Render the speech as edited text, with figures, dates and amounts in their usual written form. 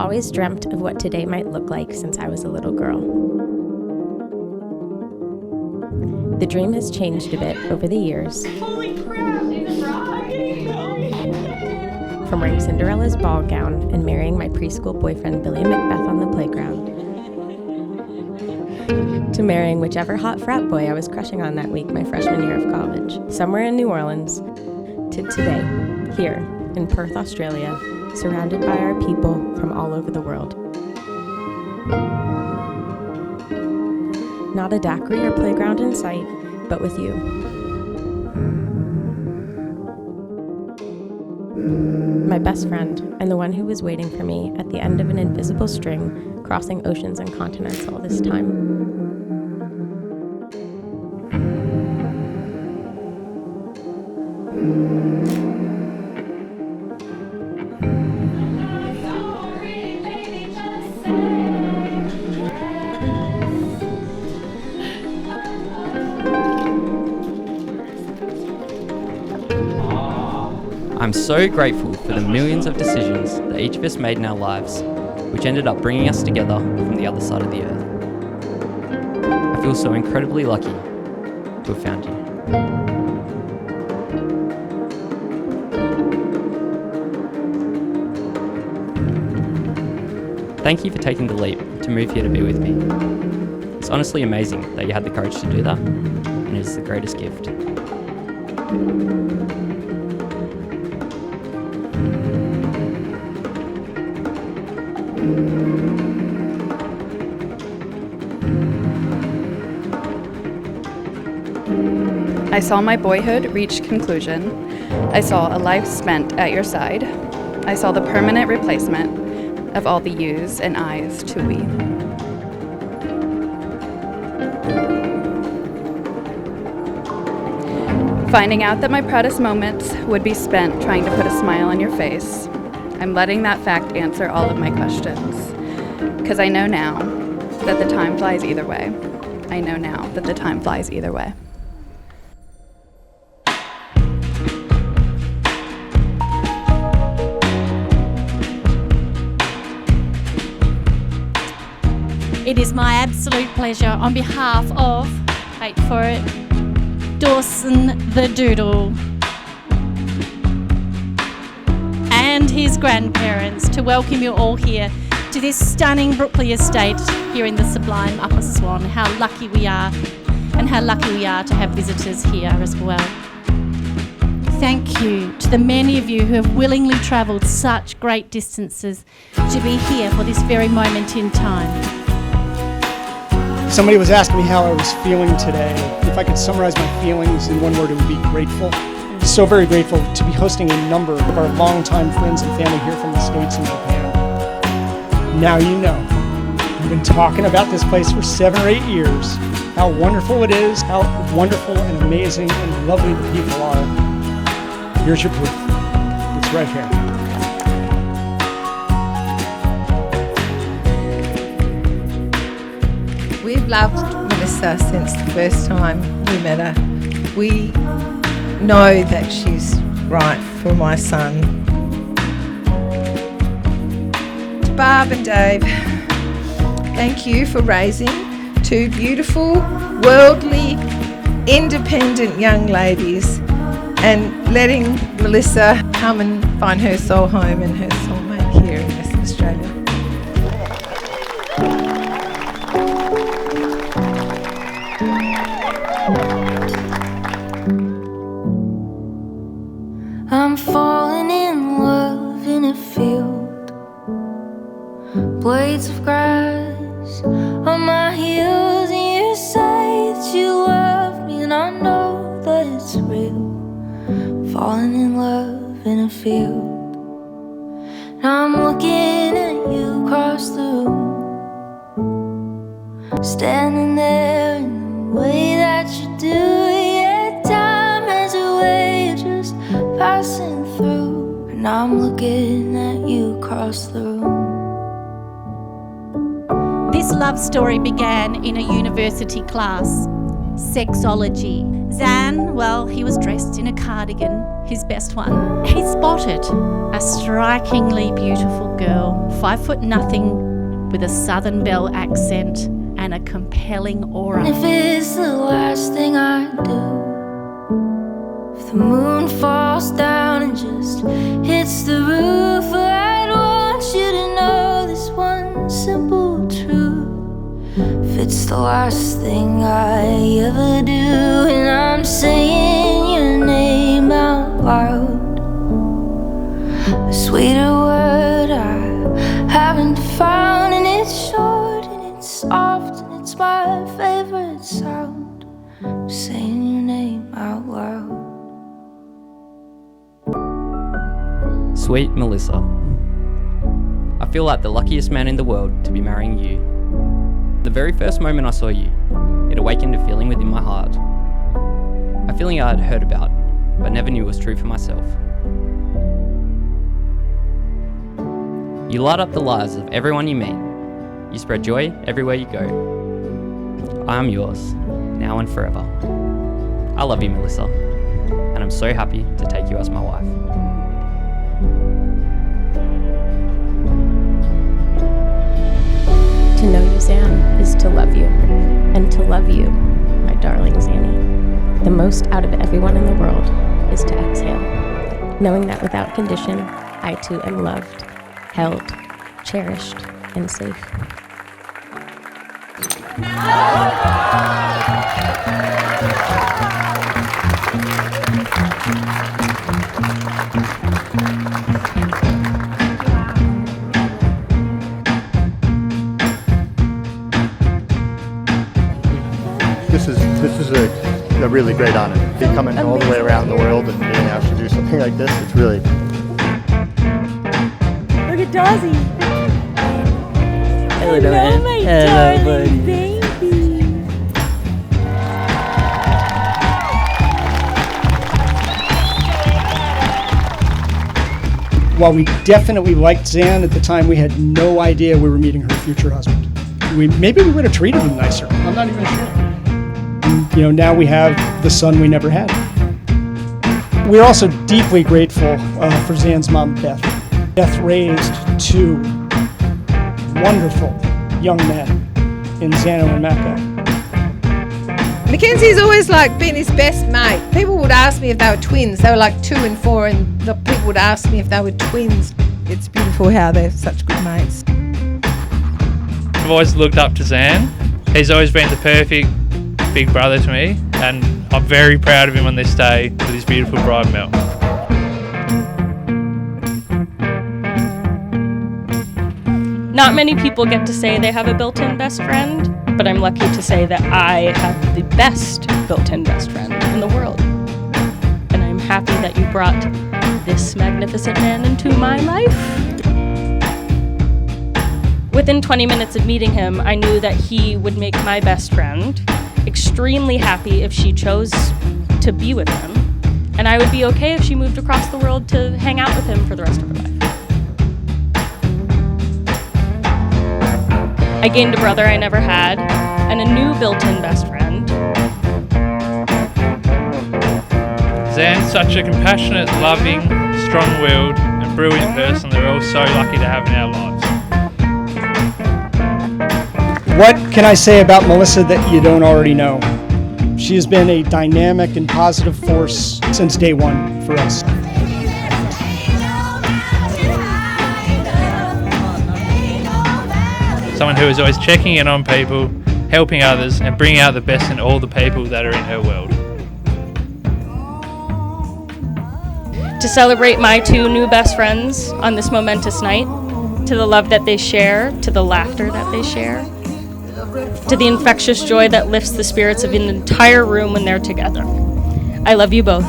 always dreamt of what today might look like since I was a little girl. The dream has changed a bit over the years. Holy crap, she's a bride! From wearing Cinderella's ball gown and marrying my preschool boyfriend Billy Macbeth on the playground, to marrying whichever hot frat boy I was crushing on that week my freshman year of college, somewhere in New Orleans, to today, here in Perth, Australia, surrounded by our people from all over the world. Not a daiquiri or playground in sight, but with you. My best friend, and the one who was waiting for me at the end of an invisible string, crossing oceans and continents all this time. I'm so grateful for the millions of decisions that each of us made in our lives, which ended up bringing us together from the other side of the earth. I feel so incredibly lucky to have found you. Thank you for taking the leap to move here to be with me. It's honestly amazing that you had the courage to do that, and it is the greatest gift. I saw my boyhood reach conclusion. I saw a life spent at your side. I saw the permanent replacement of all the yous and I's to we. Finding out that my proudest moments would be spent trying to put a smile on your face, I'm letting that fact answer all of my questions. Because I know now that the time flies either way. I know now that the time flies either way. It is my absolute pleasure on behalf of, wait for it, Dawson the Doodle and his grandparents to welcome you all here to this stunning Brookleigh estate here in the sublime Upper Swan. How lucky we are, and how lucky we are to have visitors here as well. Thank you to the many of you who have willingly travelled such great distances to be here for this very moment in time. Somebody was asking me how I was feeling today. If I could summarize my feelings in one word, it would be grateful. So very grateful to be hosting a number of our longtime friends and family here from the States and Japan. Now you know. We've been talking about this place for 7 or 8 years. How wonderful it is, how wonderful and amazing and lovely the people are. Here's your proof. It's right here. We've loved Melissa since the first time we met her. We know that she's right for my son. To Barb and Dave, thank you for raising two beautiful, worldly, independent young ladies and letting Melissa come and find her soul home and her soulmate here in Western Australia. I'm falling in love in a field, blades of grass on my heels, and you say that you love me, and I know that it's real. Falling in love in a field, and I'm looking at you across the room, standing there in the way that you do. Yeah, time has a way of just passing through, and I'm looking at you across the room. This love story began in a university class, sexology. Zan, well, he was dressed in a cardigan, his best one. He spotted a strikingly beautiful girl, 5 foot nothing, with a Southern Belle accent and a compelling aura. If it's the last thing I do, if the moon falls down and just hits the roof, I'd want you to know this one simple truth. If it's the last thing I ever do, and I'm saying your name out loud, a sweeter word I haven't found, and it's short and it's soft and it's my favorite sound. I'm saying your name out loud. Sweet Melissa, I feel like the luckiest man in the world to be marrying you. The very first moment I saw you, it awakened a feeling within my heart. A feeling I had heard about, but never knew was true for myself. You light up the lives of everyone you meet. You spread joy everywhere you go. I am yours, now and forever. I love you, Melissa, and I'm so happy to take you as my wife. To know you, Zan, is to love you. And to love you, my darling Zanny, the most out of everyone in the world is to exhale, knowing that without condition, I too am loved, held, cherished, and safe. This is a really great honor. Be coming all the way around the world and being asked to do something like this, it's really... Look at Dawsey. Hello, my darling baby. While we definitely liked Zan at the time, we had no idea we were meeting her future husband. Maybe we would have treated him nicer. I'm not even sure. And, now we have the son we never had. We're also deeply grateful for Zan's mom, Beth. Beth raised 2 wonderful young men in Zano and Mecca. Mackenzie's always been his best mate. People would ask me if they were twins. They were 2 and 4, and the people would ask me if they were twins. It's beautiful how they're such good mates. I've always looked up to Zan. He's always been the perfect big brother to me, and I'm very proud of him on this day with his beautiful bride Mel. Not many people get to say they have a built-in best friend, but I'm lucky to say that I have the best built-in best friend in the world. And I'm happy that you brought this magnificent man into my life. Within 20 minutes of meeting him, I knew that he would make my best friend extremely happy if she chose to be with him, and I would be okay if she moved across the world to hang out with him for the rest of her life. I gained a brother I never had, and a new built-in best friend. Zan's such a compassionate, loving, strong-willed, and brilliant person that we're all so lucky to have in our lives. What can I say about Melissa that you don't already know? She has been a dynamic and positive force since day one for us. Someone who is always checking in on people, helping others, and bringing out the best in all the people that are in her world. To celebrate my 2 new best friends on this momentous night, to the love that they share, to the laughter that they share, to the infectious joy that lifts the spirits of an entire room when they're together. I love you both.